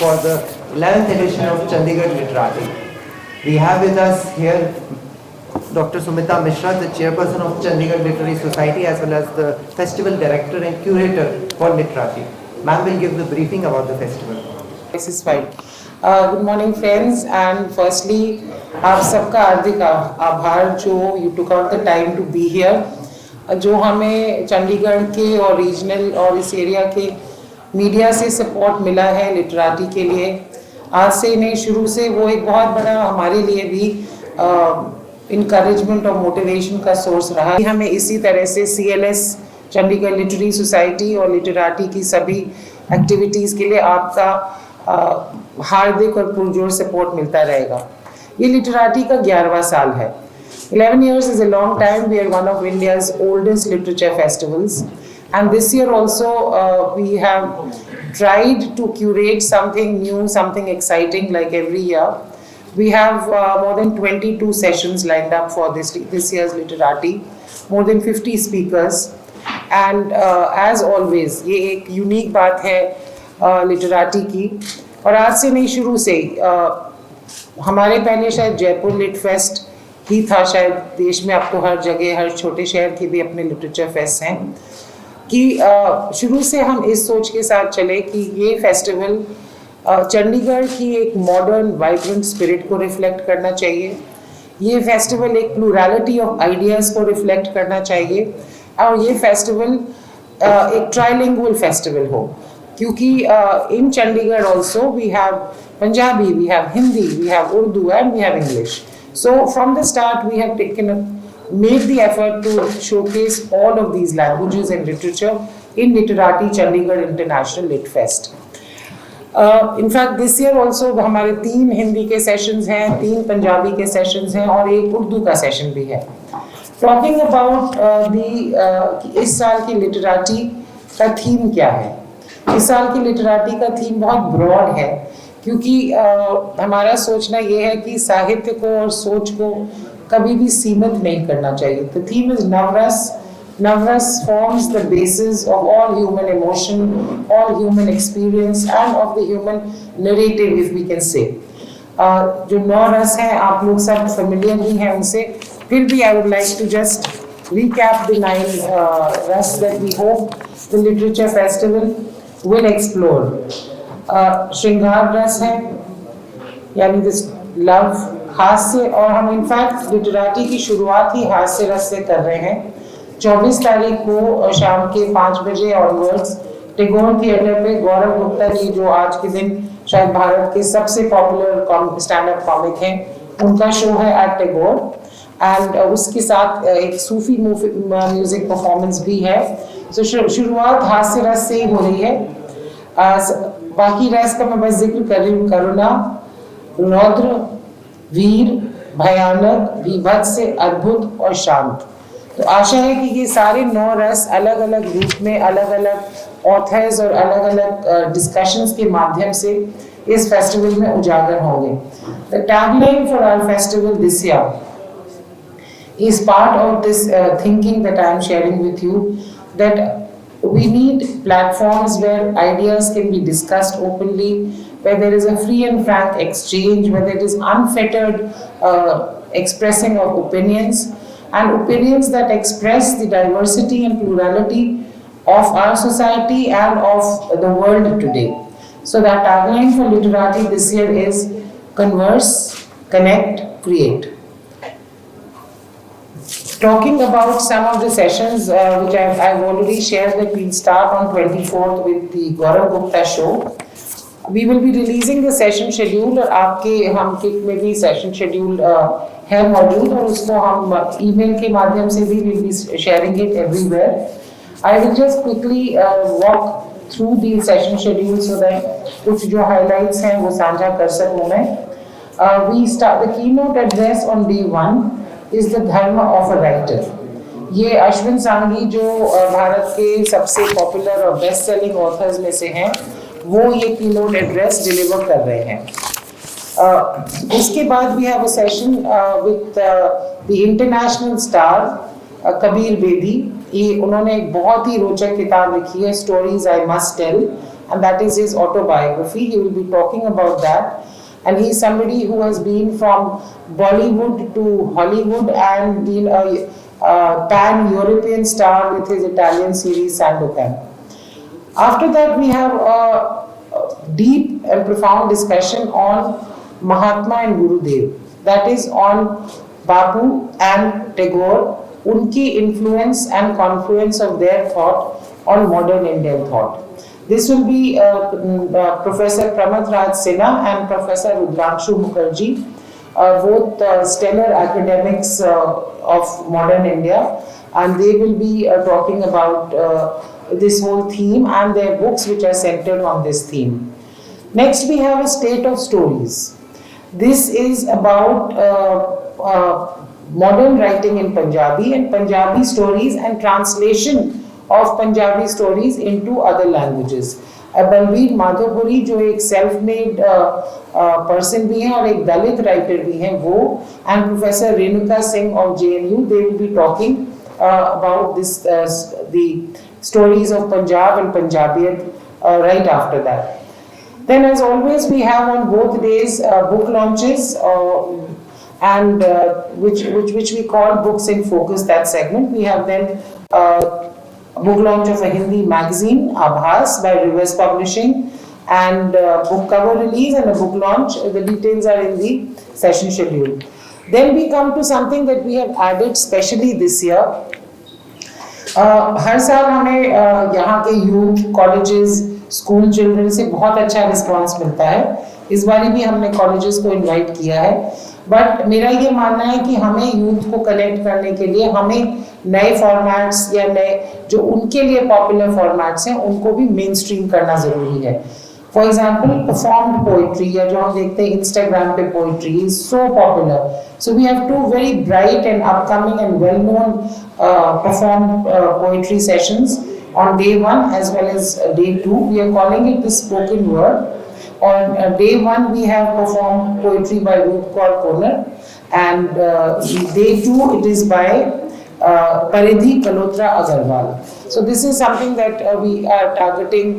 for the 11th edition of Chandigarh Literati. We have with us here Dr. Sumita Mishra, the chairperson of Chandigarh Literary Society, as well as the festival director and curator for Literati. Ma'am will give the briefing about the festival. This is fine. Good morning friends, and firstly आप सबका हार्दिक आभार जो you took out the time to be here. जो हमें चंडीगढ़ के और regional और इस एरिया के मीडिया से सपोर्ट मिला है लिटराटी के लिए, आज से नहीं शुरू से वो एक बहुत बड़ा हमारे लिए भी इनकरेजमेंट और मोटिवेशन का सोर्स रहा। हमें इसी तरह से CLS चंडीगढ़ लिटरेरी सोसाइटी और लिटराटी की सभी एक्टिविटीज़ के लिए आपका हार्दिक और पुरजोर सपोर्ट मिलता रहेगा। ये लिटराटी का 11वां साल है। 11 years is a long time. We are one of India's oldest literature festivals, and this year also we have tried to curate something new, something exciting like every year. We have more than 22 sessions lined up for this year's Literati, more than 50 speakers, and as always ये एक unique बात है लिटराटी की। और आज से नहीं शुरू से हमारे पहले शायद जयपुर लिट फेस्ट ही था, शायद देश में अब तो हर जगह हर छोटे शहर के भी अपने लिटरेचर फेस्ट हैं, कि शुरू से हम इस सोच के साथ चले कि ये फेस्टिवल चंडीगढ़ की एक मॉडर्न वाइब्रेंट स्पिरिट को रिफ्लेक्ट करना चाहिए। ये फेस्टिवल एक प्लूरलिटी ऑफ आइडियाज़ को रिफ्लेक्ट करना चाहिए, और ये फेस्टिवल एक ट्राइलिंगुअल फेस्टिवल हो, क्योंकि in Chandigarh also we have Punjabi, we have Hindi, we have Urdu, and we have English. So from the start we have made the effort to showcase all of these languages and literature in Literati Chandigarh International Lit Fest. In fact this year also हमारे 3 हिंदी के sessions हैं, 3 पंजाबी के sessions हैं और एक उर्दू का session भी है। Talking about इस साल की लिटराटी का थीम क्या है? इस साल की लिटराटी का थीम बहुत ब्रॉड है, क्योंकि हमारा सोचना ये है कि साहित्य को और सोच को कभी भी सीमित नहीं करना चाहिए। The theme is Navras. Navras forms the basis of all human emotion, all human experience, and of the human narrative, if we can say. जो 9 रस हैं आप लोग सब familiar ही हैं उनसे, फिर भी I would like to just recap the 9 रस that we hope the literature festival will explore. श्रृंगार रस है, यानी दिस लव, हास्य, और हम इनफैक्ट लिटराटी की शुरुआत ही हास्य रस से कर रहे हैं। 24 तारीख को शाम के 5 बजे ऑनवर्ड्स टैगोर थिएटर पे गौरव गुप्ता जी, जो आज के दिन शायद भारत के सबसे पॉपुलर स्टैंड अप कॉमिक हैं, उनका शो है एट टैगोर, एंड उसके साथ एक सूफी म्यूजिक परफॉर्मेंस भी है। तो शुरुआत हास्य रस से ही हो रही है। बाकी रस का मैं बस जिक्र कर रही हूँ, करुणा, रौद्र, वीर, भयानक, विभत्स से अद्भुत और शांत। तो आशा है कि ये सारे 9 रस अलग अलग रूप में अलग अलग ऑथर्स और अलग अलग डिस्कशंस के माध्यम से इस फेस्टिवल में उजागर होंगे। The tagline for our festival this year is part of this thinking that I am sharing with you, that we need platforms where ideas can be discussed openly, where there is a free and frank exchange, where there is unfettered expressing of opinions, and opinions that express the diversity and plurality of our society and of the world today. So that tagline for Literati this year is converse, connect, create. Talking about some of the sessions which I've already shared, that we'll start on 24th with the Gaurav Gupta show. We will be releasing the session schedule, और आपके हम kit में भी session schedule है मौजूद, और उसको हम email के माध्यम से भी we'll be sharing it everywhere. I will just quickly walk through the session schedule so that कुछ जो highlights हैं वो साझा कर सकूँ मैं। We start the keynote address on day 1. is the dharma of a writer. ये अश्विन सांघी जो भारत के सबसे पॉपुलर और बेस्ट सेलिंग ऑथर्स में से हैं, वो ये कीनोट एड्रेस डिलीवर कर रहे हैं। उसके बाद we have a session with the international star Kabir Bedi. ये उन्होंने एक बहुत ही रोचक किताब लिखी है, stories I must tell, and that is his autobiography. He will be talking about that. And he is somebody who has been from Bollywood to Hollywood and been a pan-European star with his Italian series Sandokan. After that, we have a deep and profound discussion on Mahatma and Gurudev. That is on Bapu and Tagore, unki influence and confluence of their thought on modern Indian thought. This will be Professor Pramod Raj Sinha and Professor Rudrangshu Mukherjee, both stellar academics of modern India, and they will be talking about this whole theme and their books which are centered on this theme. Next, we have a state of stories. This is about modern writing in Punjabi and Punjabi stories and translation of Punjabi stories into other languages. Balbir Madhopuri जो एक self made person भी हैं और एक दलित writer भी हैं वो, and professor Renuka Singh of JNU, they will be talking about this the stories of Punjab and Punjabiyat right after that. Then, as always, we have on both days book launches and which we call Books in Focus, that segment. We have then book launch of a Hindi magazine, Abhas, by Rivers Publishing, and book cover release and a book launch. The details are in the session schedule. Then we come to something that we have added specially this year. हर साल हमें यहाँ के youth, colleges, school children से बहुत अच्छा response मिलता है. इस बार भी हमने कॉलेजेस को इनवाइट किया है, बट मेरा ये मानना है कि हमें यूथ को कनेक्ट करने के लिए हमें नए फॉर्मेट्स या नए जो उनके लिए पॉपुलर फॉर्मेट्स हैं उनको भी मेन स्ट्रीम करना ज़रूरी है. फॉर एग्जाम्पल परफॉर्म्ड पोइट्री, या जो हम देखते हैं इंस्टाग्राम पे poetry is so popular. So we have two very bright and upcoming and well known performed poetry sessions on day 1 as well as day 2. We are calling it the spoken word. On day 1 we have performed poetry by Rup Kaur Konar, and day 2 it is by Paridhi Kalotra Agarwal. So this is something that we are targeting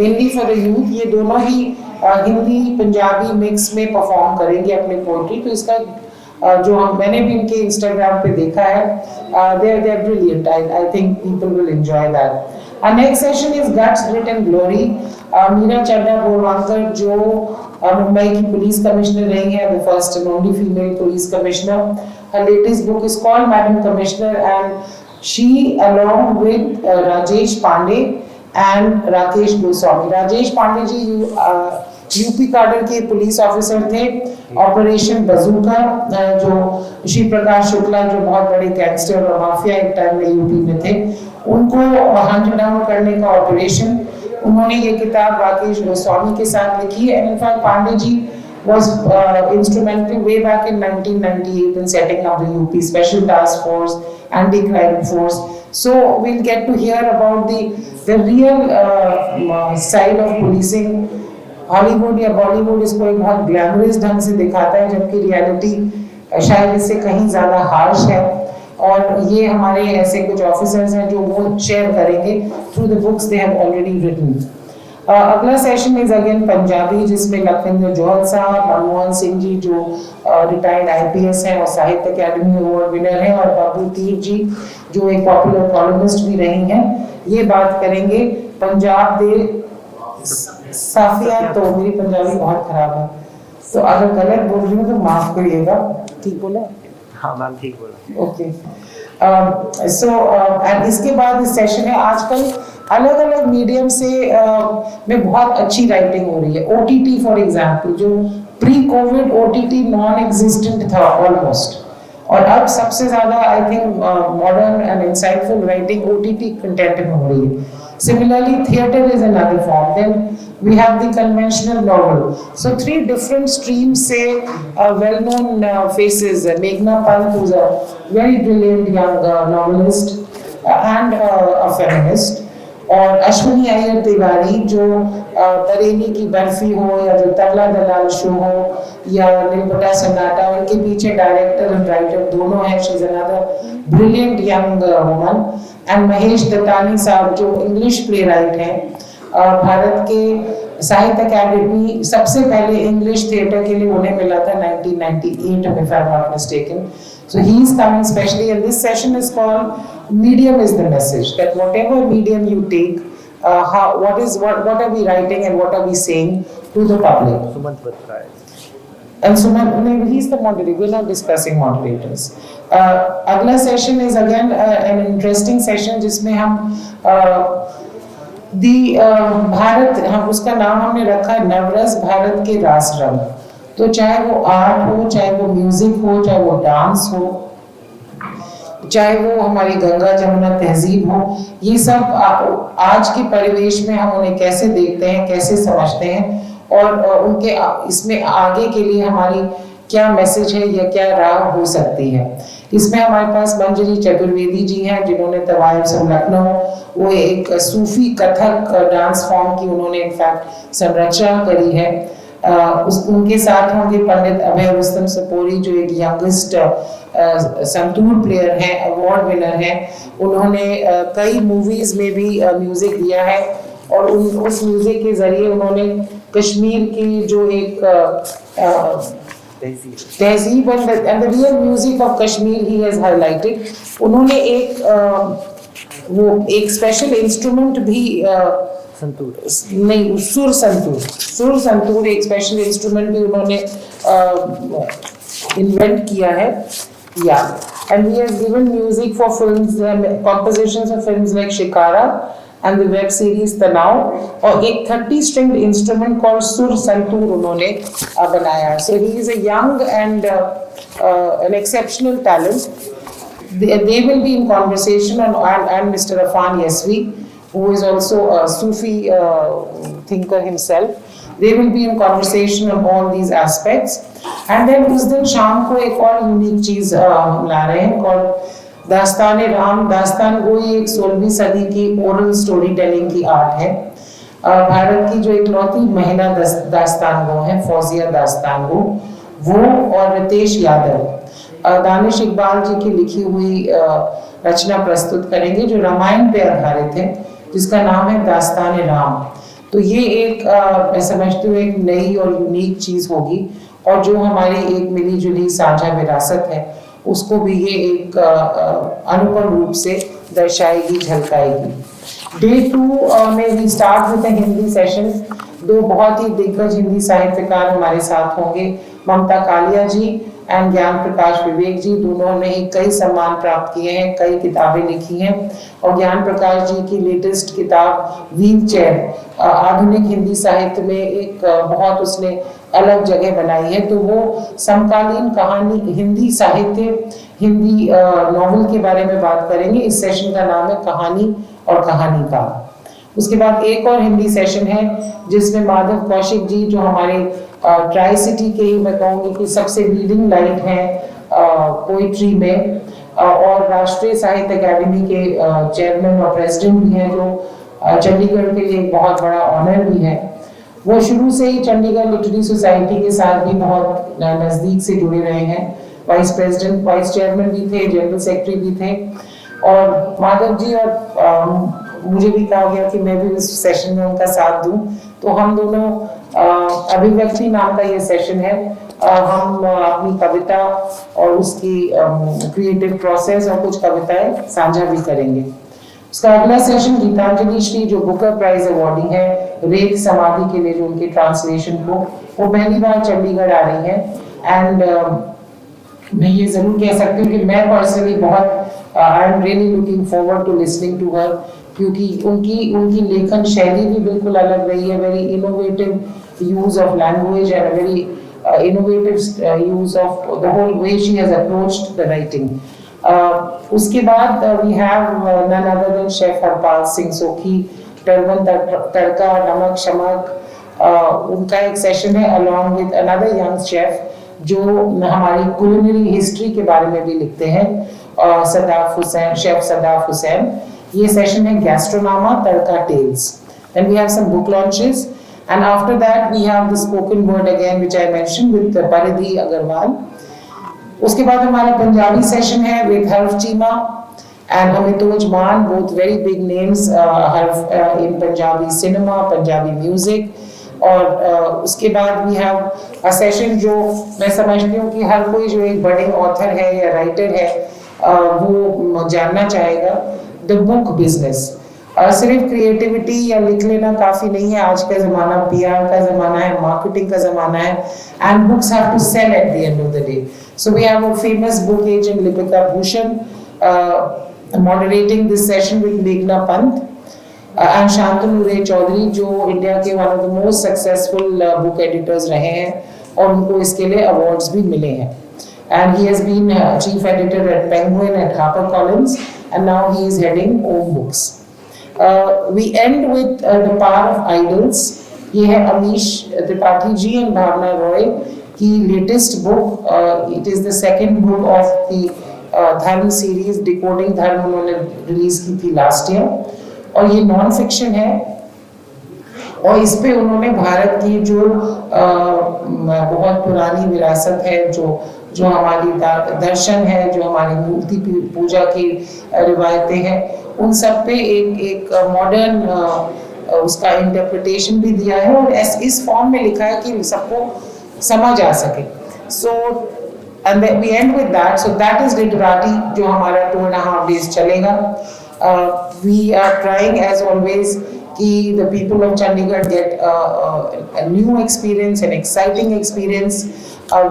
mainly for the youth. ये दोनों ही Hindi Punjabi mix में perform करेंगे अपने poetry. तो इसका जो मैंने भी इनके इंस्टाग्राम पे देखा है, they are brilliant. I think people will enjoy that. Our next session is Guts, Grit and Glory. Meera चड्डा बोरवांकर जो मुंबई की पुलिस कमिश्नर रही है, the first and only female police commissioner. Her latest book is called Madam Commissioner, and she along with Rajesh Pandey and Rakesh Goswami. Rajesh Pandey ji UP cadre के police officer थे. Operation बजूका जो श्री प्रकाश शुक्ला जो बहुत बड़े gangster और mafia एक time में UP में थे, उनको हंट डाउन करने का ऑपरेशन, उन्होंने ये किताब राकेश गोस्वामी के साथ लिखी है. And in fact Pandey ji was instrumental way back in 1998 in setting up the UP Special Task Force, Anti-Crime Force. So we'll get to hear about the real side of policing. Hollywood या बॉलीवुड इसको एक बहुत ग्लैमरस ढंग से दिखाता है, जबकि रियलिटी शायद इससे कहीं ज़्यादा हार्श है. और ये हमारे ऐसे कुछ ऑफिसर्स हैं जो वो शेयर करेंगे through the books they have already written. अगला सेशन इज अगेन पंजाबी, जिसमें लखविंद्र जोहल साहब, मनमोहन सिंह जी जो रिटायर्ड IPS हैं और साहित्य अकेडमी अवार्ड विनर हैं, और बाबू तीर जी जो एक पॉपुलर कॉलमिस्ट भी रही हैं, ये बात करेंगे पंजाब दे साफिया. तो मेरी पंजाबी बहुत खराब है, तो अगर गलत बोल रही हूँ तो माफ करिएगा. ठीक बोला? हाँ मैम, ठीक बोला. ओके. सो एंड इसके बाद इस सेशन है, आजकल अलग अलग मीडियम से में बहुत अच्छी राइटिंग हो रही है. OTT फॉर एग्जाम्पल, जो pre Covid OTT non existent था ऑलमोस्ट, और अब सबसे ज्यादा I think modern and insightful writing OTT content में हो रही है. Similarly, theatre is another form. Then we have the conventional novel. So 3 different streams say well-known faces. Meghna Pant, who's a very brilliant young novelist and a feminist. और अश्विनी अय्यर तिवारी जो बरेली की बर्फी हो, या जो तबला दलाल शो हो, या नीलबटा सन्नाटा, उनके पीछे डायरेक्टर एंड राइटर दोनों हैं. She is another brilliant young woman. And Mahesh Dattani साहब जो इंग्लिश प्ले राइट हैं, भारत के साहित्य अकादमी सबसे पहले इंग्लिश थिएटर के लिए उन्हें मिला था 1998 if I'm not mistaken. So he is coming specially, and this session is called "Medium is the Message." That whatever medium you take, what are we writing and what are we saying to the public? Sumant Batra. And Sumant, he's the moderator. We're not discussing moderators. अगला session is again an interesting session जिसमें हम भारत, हम उसका नाम हमने रखा है नवरस भारत के रास रंग। तो चाहे वो आर्ट हो, चाहे वो म्यूजिक हो, चाहे वो डांस हो, चाहे वो हमारी गंगा जमुना तहजीब हो, ये सब आज के परिवेश में हम उन्हें कैसे देखते हैं, कैसे समझते हैं और उनके इसमें आगे के लिए हमारी क्या मैसेज है या क्या राह हो सकती है। इसमें हमारे पास मंजरी चतुर्वेदी जी हैं जिन्होंने तवायफ से लखनऊ, वो एक सूफी कथक डांस फॉर्म की उन्होंने इनफैक्ट संरचना करी है। उनके साथ होंगे पंडित अभय रुस्तम सपोरी जो एक यंगेस्ट संतूर प्लेयर हैं, अवार्ड विनर हैं। उन्होंने कई मूवीज में भी म्यूजिक दिया है और उस म्यूजिक के जरिए उन्होंने कश्मीर की जो एक तहजीब and the real music of Kashmir he has highlighted. उन्होंने एक स्पेशल इंस्ट्रूमेंट भी नहीं, सुर संतूर एक स्पेशल इंस्ट्रूमेंट भी उन्होंने इन्वेंट किया है। And he has given music for films, compositions of films like shikara and the web series तनाव, और एक 30 stringed instrument called सुर संतूर उन्होंने बनाया। So he is a young and an exceptional talent. They will be in conversation and Mr. Afan Yasvi, who is also a Sufi thinker himself. They will be in conversation on all these aspects. And then उस दिन शाम को एक और unique चीज ला रहे हैं called Dastane Ram. दास्तान गोई एक 16वीं सदी की ओरल स्टोरी टेलिंग की आर्ट है। भारत की जो इकलौती महिला दास्तान गो है फौजिया दास्तान गो, वो और रितेश यादव दानिश इकबाल जी की लिखी हुई रचना प्रस्तुत करेंगे जो रामायण पे आधारित है, जिसका नाम है दास्ताने राम। तो ये एक मैं समझती हूँ एक नई और यूनिक चीज होगी और जो हमारी एक मिली जुली साझा विरासत है उसको भी ये एक अनुपम रूप से दर्शाएगी, झलकाएगी। डे 2 में we start with a Hindi session. दो बहुत ही दिग्गज हिंदी साहित्यकार हमारे साथ होंगे, ममता कालिया जी एंड ज्ञान प्रकाश विवेक जी। दोनों ने ही कई सम्मान प्राप्त किए हैं, कई किताबें लिखी हैं और ज्ञान प्रकाश जी की लेटेस्ट किताब व्हील चेयर आधुनिक हिंदी साहित्य में एक बहुत उसने अलग जगह बनाई है। तो वो समकालीन कहानी, हिंदी साहित्य, हिंदी नॉवल के बारे में बात करेंगे। इस सेशन का नाम है कहानी और कहानीकार। उसके बाद एक और हिंदी सेशन है जिसमें माधव कौशिक जी जो हमारे ट्राई सिटी के ही मैं कहूँगी कि सबसे लीडिंग लाइट हैं पोइट्री में और राष्ट्रीय साहित्य अकादमी के चेयरमैन और प्रेसिडेंट भी हैं, जो चंडीगढ़ के लिए एक बहुत बड़ा ऑनर भी है। वो शुरू से ही चंडीगढ़ लिटरेरी सोसाइटी के साथ भी बहुत नजदीक से जुड़े रहे हैं। वाइस प्रेसिडेंट, वाइस चेयरमैन भी थे, जनरल सेक्रेटरी भी थे। और माधव जी और मुझे भी कहा गया कि मैं भी इस सेशन में उनका साथ दूं, तो हम दोनों अभिव्यक्ति नाम का ये सेशन है। हम अपनी कविता और उसकी क्रिएटिव प्रोसेस और कुछ कविताएं साझा भी करेंगे। उसका अगला सेशन गीतांजलि श्री जो बुकर प्राइज अवार्डी है रेत समाधि के लिए, जो उनके ट्रांसलेशन को, वो पहली बार चंडीगढ़ आ रही है। एंड मैं ये जरूर कह सकती हूँ कि मैं पर्सनली बहुत I am really looking forward to listening to her, क्योंकि उनकी लेखन शैली भी बिल्कुल अलग रही है। Very innovative use of language and very innovative use of the whole way she has approached the writing. उसके बाद we have none other than Chef Harpal Singh सोखी, टर्बन तड़का नमक शमक। उनका एक सेशन है along with another young chef जो हमारी culinary history के बारे में भी लिखते हैं, सदाफ हुसैन, शेफ सदाफ हुसैन। ये सेशन है गैस्ट्रोनोमा तड़का tales. Then we have some book launches. And after that we have the spoken word again which I mentioned with Paridhi Agarwal. उसके बाद हमारा पंजाबी सेशन है with हर्फ Cheema and Amitoj Maan, both very big names in Punjabi cinema, Punjabi music. और उसके बाद we have a session जो मैं समझती हूँ कि हर कोई जो एक बड़े ऑथर है या राइटर है वो जानना चाहेगा, द बुक बिजनेस। सिर्फ क्रिएटिविटी या लिख लेना काफी नहीं है, आज का जमाना पीआर का जमाना है, मार्केटिंग का जमाना है, and books have to sell at the end of the day. So we have a famous book agent Lipika Bhushan moderating this session with मेघना पंत एंड शांतनु रे चौधरी जो इंडिया के one of the most successful book editors रहे हैं और उनको इसके लिए awards भी मिले हैं। And he has been chief editor at Penguin at HarperCollins, and now he is heading Om Books. We end with the Power of Idols. ये है अमीश त्रिपाठी जी and भावना रॉय की latest book. It is the second book of the धर्म series, decoding धर्म उन्होंने release की थी last year, और ये नॉन फिक्शन है और इस पे उन्होंने भारत की जो बहुत पुरानी विरासत है, जो हमारी दर्शन है, जो हमारी मूर्ति पूजा की रिवायतें हैं, उन सब पे एक मॉडर्न उसका इंटरप्रिटेशन भी दिया है और इस फॉर्म में लिखा है कि सबको समझ आ सके। So and we end with that, so that is literacy जो हमारा 2.5 days चलेगा। We are trying as always कि the people of Chandigarh get a new experience, an exciting experience.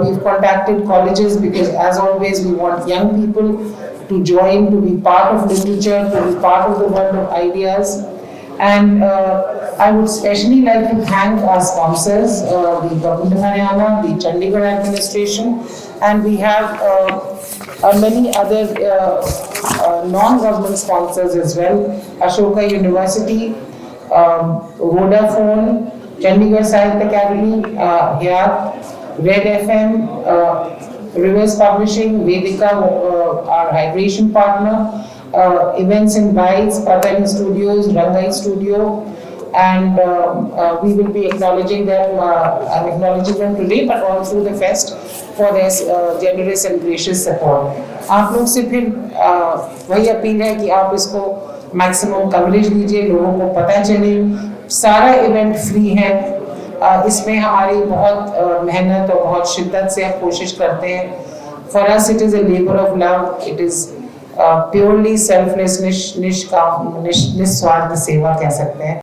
We've contacted colleges because as always we want young people to join, to be part of literature, to be part of the world of ideas. And I would especially like to thank our sponsors, the Government of Haryana, the Chandigarh administration, and we have many other non-government sponsors as well. Ashoka University, Vodafone, Chandigarh Sahitya Academy, here, Red FM, Rivers Publishing, Vedika, our hydration partner, Events and Bites, Patani Studios, Rangai Studio, and we will be acknowledging them. I'm acknowledging them today, but all through the fest for their generous and gracious support. आप लोग से फिर वही appeal है कि आप इसको maximum coverage लीजिए, लोगों को पता चले। सारा इवेंट फ्री है, इसमें हमारी बहुत मेहनत और बहुत शिद्दत से हम कोशिश करते हैं। For us it is a labour of love, it is purely selfless, निस्वार्थ सेवा कह सकते हैं।